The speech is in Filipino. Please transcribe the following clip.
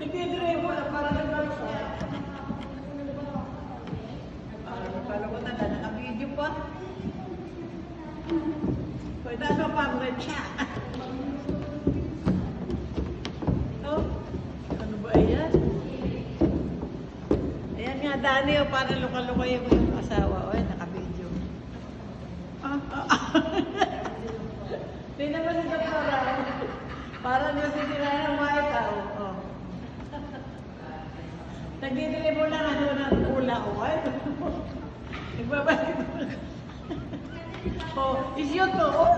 Nagdidrive mo na parang nag-vlog siya. Parang ko na naka-video pa. Pwede ako pang-red siya. Oh, ano ba yan? Ayan nga, Dani, oh, parang luka-lukay mo yung asawa. O, naka-video. Tingnan mo si Doktora. Parang yung sisirahan ng mga ikaw. Oh. Nagdidili mo lang ano ng ula o ano. Nagbabalik mo lang. Oh, is yun to. Oh.